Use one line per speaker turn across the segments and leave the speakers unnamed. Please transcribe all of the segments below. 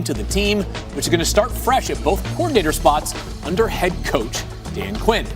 to the team, which is going to start fresh at both coordinator spots under head coach Dan Quinn.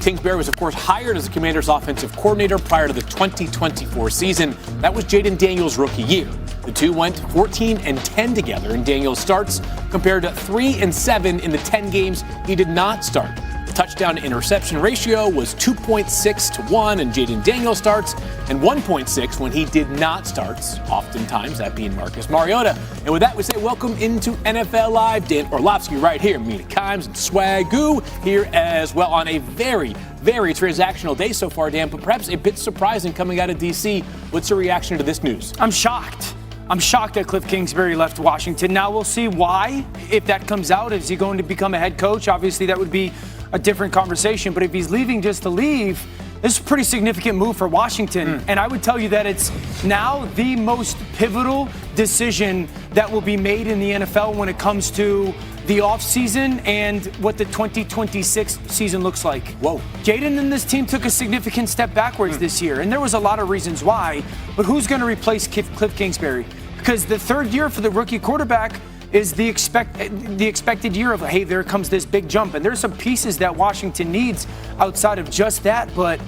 Kingsbury was, of course, hired as the Commanders' offensive coordinator prior to the 2024 season. That was Jayden Daniels' rookie year. The two went 14-10 together in Daniels' starts, compared to 3-7 in the 10 games he did not start. The touchdown-to-interception ratio was 2.6-1 in Jayden Daniels' starts, and 1.6 when he did not start, oftentimes that being Marcus Mariota. And with that, we say welcome into NFL Live. Dan Orlovsky right here, Mina Kimes and Swagoo here as well on a very, very transactional day so far, Dan, but perhaps a bit surprising coming out of D.C. What's your reaction to this news?
I'm shocked that Cliff Kingsbury left Washington. Now we'll see why. If that comes out, is he going to become a head coach? Obviously, that would be a different conversation. But if he's leaving just to leave, this is a pretty significant move for Washington. And I would tell you that it's now the most pivotal decision that will be made in the NFL when it comes to the offseason and what the 2026 season looks like.
Whoa.
Jayden and this team took a significant step backwards this year, and there was a lot of reasons why. But who's going to replace Cliff Kingsbury? Because the third year for the rookie quarterback is the expected year of, hey, there comes this big jump. And there's some pieces that Washington needs outside of just that. But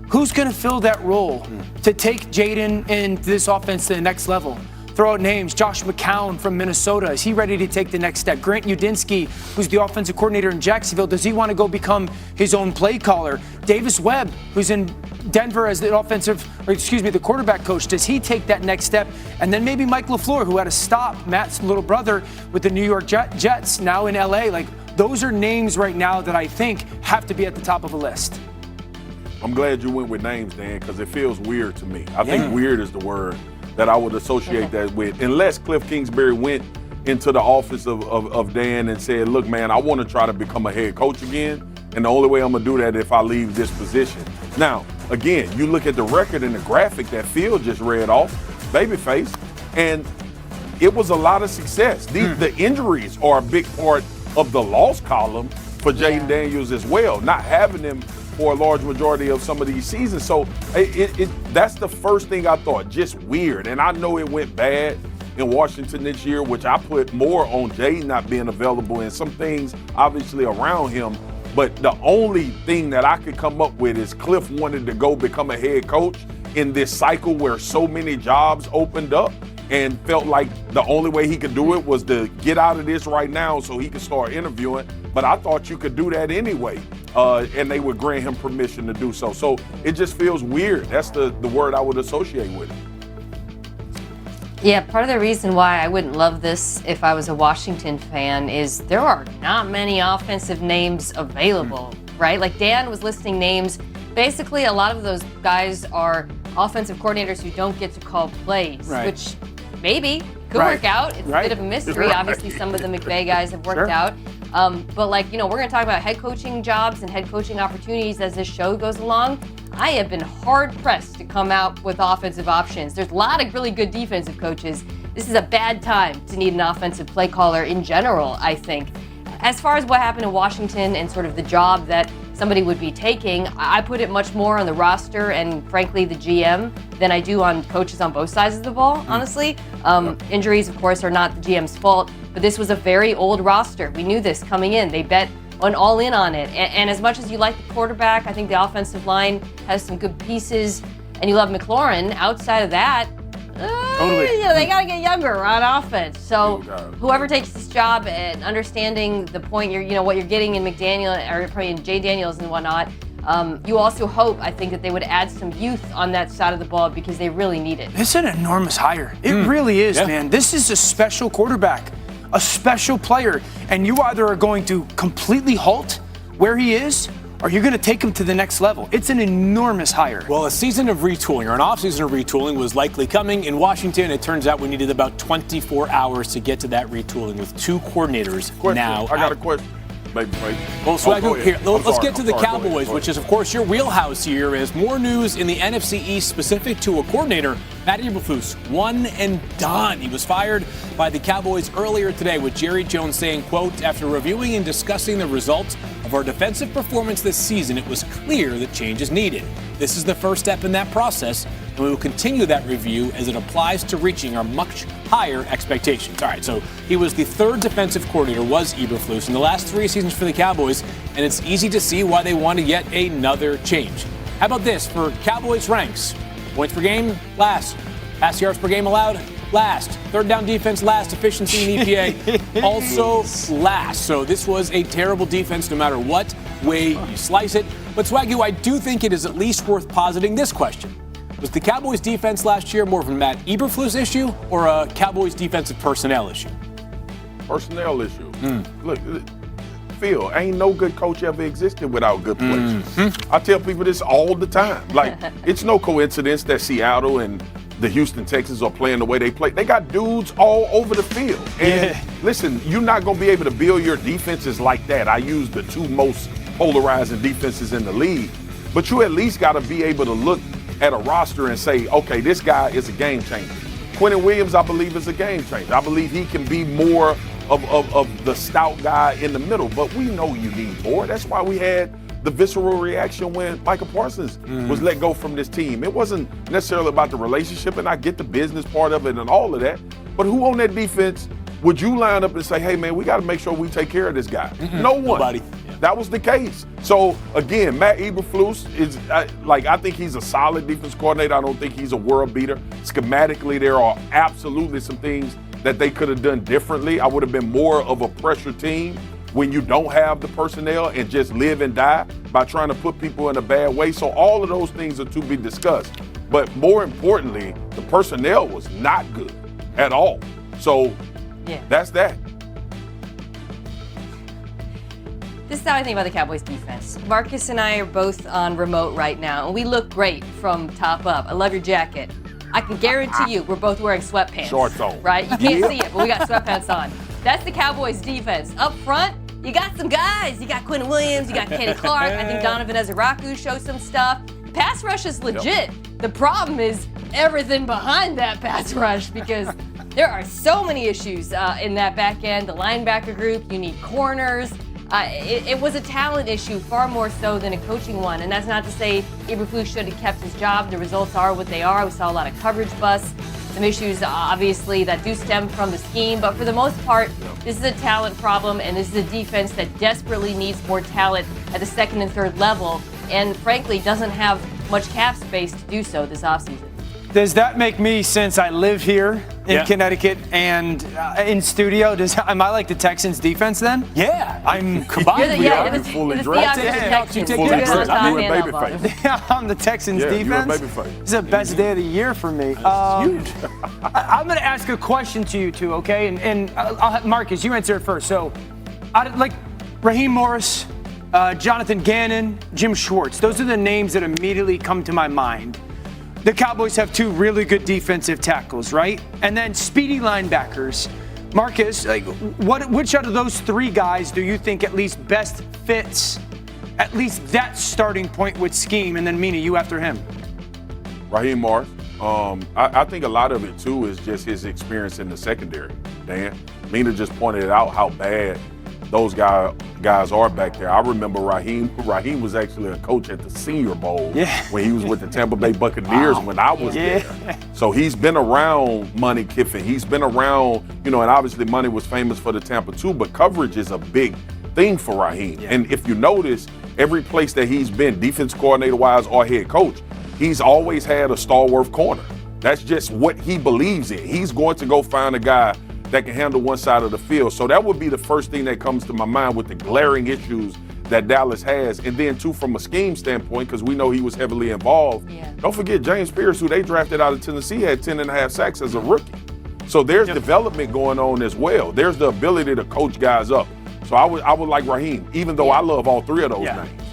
who's going to fill that role to take Jayden and this offense to the next level? Throw out names. Josh McCown from Minnesota. Is he ready to take the next step? Grant Udinski, who's the offensive coordinator in Jacksonville, does he want to go become his own play caller? Davis Webb, who's in Denver as the quarterback coach, does he take that next step? And then maybe Mike LaFleur, who had to stop Matt's little brother with the New York Jets, now in LA. Like, those are names right now that I think have to be at the top of a list.
I'm glad you went with names, Dan, because it feels weird to me. I think weird is the word that I would associate that with. Unless Cliff Kingsbury went into the office of Dan and said, look, man, I want to try to become a head coach again, and the only way I'm going to do that if I leave this position. Now, again, you look at the record and the graphic that Phil just read off, babyface, and it was a lot of success. The injuries are a big part of the loss column for Jayden Daniels as well, not having him for a large majority of some of these seasons. So that's the first thing I thought, just weird. And I know it went bad in Washington this year, which I put more on Jayden not being available and some things obviously around him. But the only thing that I could come up with is Cliff wanted to go become a head coach in this cycle where so many jobs opened up, and felt like the only way he could do it was to get out of this right now so he could start interviewing. But I thought you could do that anyway, and they would grant him permission to do so. So it just feels weird. That's the word I would associate with it.
Yeah, part of the reason why I wouldn't love this if I was a Washington fan is there are not many offensive names available, right? Like Dan was listing names. Basically, a lot of those guys are offensive coordinators who don't get to call plays, which maybe could work out. It's a bit of a mystery. Obviously, some of the McVay guys have worked out. But like, we're going to talk about head coaching jobs and head coaching opportunities as this show goes along. I have been hard-pressed to come out with offensive options. There's a lot of really good defensive coaches. This is a bad time to need an offensive play caller in general, I think. As far as what happened in Washington and sort of the job that somebody would be taking, I put it much more on the roster and, frankly, the GM than I do on coaches on both sides of the ball, honestly. Injuries, of course, are not the GM's fault, but this was a very old roster. We knew this coming in. They bet all in on it. And as much as you like the quarterback, I think the offensive line has some good pieces, and you love McLaurin. Outside of that, they got to get younger on offense. So whoever takes this job and understanding the point what you're getting in McDaniel or probably in Jay Daniels and whatnot, you also hope, I think, that they would add some youth on that side of the ball because they really need it.
It's an enormous hire. It really is, man. This is a special quarterback, a special player, and you either are going to completely halt where he is, or you're going to take him to the next level. It's an enormous hire.
Well, a season of retooling, or an off-season of retooling, was likely coming in Washington. It turns out we needed about 24 hours to get to that retooling with two coordinators now.
I got a question. Maybe.
Well, Swagoo, here, let's get to the Cowboys, which is, of course, your wheelhouse here, as more news in the NFC East specific to a coordinator Matt Eberflus, one and done. He was fired by the Cowboys earlier today, with Jerry Jones saying, quote, after reviewing and discussing the results of our defensive performance this season, it was clear that change is needed. This is the first step in that process, and we will continue that review as it applies to reaching our much higher expectations. All right, so he was the third defensive coordinator, was Eberflus, in the last 3 seasons for the Cowboys, and it's easy to see why they wanted yet another change. How about this for Cowboys ranks? Points per game, last. Pass yards per game allowed, last. Third down defense, last. Efficiency in EPA, also last. So this was a terrible defense no matter what way you slice it. But Swaggy, I do think it is at least worth positing this question. Was the Cowboys defense last year more of a Matt Eberflus issue or a Cowboys defensive personnel issue?
Personnel issue. Look, Phil, ain't no good coach ever existed without good players. I tell people this all the time. Like, it's no coincidence that Seattle and the Houston Texans are playing the way they play. They got dudes all over the field. And listen, you're not going to be able to build your defenses like that. I use the 2 most polarizing defenses in the league. But you at least got to be able to look at a roster and say, okay, this guy is a game changer. Quentin Williams, I believe, is a game changer. I believe he can be more of the stout guy in the middle. But we know you need more. That's why we had the visceral reaction when Micah Parsons was let go from this team. It wasn't necessarily about the relationship, and I get the business part of it and all of that. But who on that defense would you line up and say, hey, man, we got to make sure we take care of this guy? No one.
Nobody.
That was the case. So, again, Matt Eberflus is, I think he's a solid defense coordinator. I don't think he's a world beater. Schematically, there are absolutely some things that they could have done differently. I would have been more of a pressure team when you don't have the personnel and just live and die by trying to put people in a bad way. So all of those things are to be discussed. But more importantly, the personnel was not good at all. So that's that.
This is how I think about the Cowboys defense. Marcus and I are both on remote right now, and we look great from top up. I love your jacket. I can guarantee you we're both wearing sweatpants.
Shorts on.
Right? You can't see it, but we got sweatpants on. That's the Cowboys defense. Up front, you got some guys. You got Quentin Williams, you got Kenny Clark. I think Donovan Ezeraku showed some stuff. Pass rush is legit. The problem is everything behind that pass rush, because there are so many issues in that back end. The linebacker group, you need corners. It was a talent issue far more so than a coaching one. And that's not to say Eberflus should have kept his job. The results are what they are. We saw a lot of coverage busts. Some issues, obviously, that do stem from the scheme. But for the most part, this is a talent problem, and this is a defense that desperately needs more talent at the second and third level, and frankly doesn't have much cap space to do so this offseason.
Does that make me, since I live here in Connecticut and in studio, am I like the Texans defense then?
Yeah.
I'm
combined.
You're the
I'm the Texans defense. This is the best day of the year for me. I'm going to ask a question to you two, okay? And I'll have Marcus, you answer it first. So, like Raheem Morris, Jonathan Gannon, Jim Schwartz, those are the names that immediately come to my mind. The Cowboys have 2 really good defensive tackles, right? And then speedy linebackers. Marcus, which out of those 3 guys do you think at least best fits at least that starting point with scheme? And then Mina, you after him.
Raheem Morris. I think a lot of it, too, is just his experience in the secondary, Dan. Mina just pointed out how bad those guys are back there. I remember Raheem. Raheem was actually a coach at the Senior Bowl when he was with the Tampa Bay Buccaneers when I was there. So he's been around Money Kiffin. He's been around, and obviously Money was famous for the Tampa too, but coverage is a big thing for Raheem. And if you notice, every place that he's been, defense coordinator-wise or head coach, he's always had a stalwart corner. That's just what he believes in. He's going to go find a guy that can handle one side of the field. So that would be the first thing that comes to my mind with the glaring issues that Dallas has. And then, too, from a scheme standpoint, because we know he was heavily involved, don't forget James Pierce, who they drafted out of Tennessee, had 10.5 sacks as a rookie. So there's development going on as well. There's the ability to coach guys up. So I would like Raheem, even though I love all 3 of those names.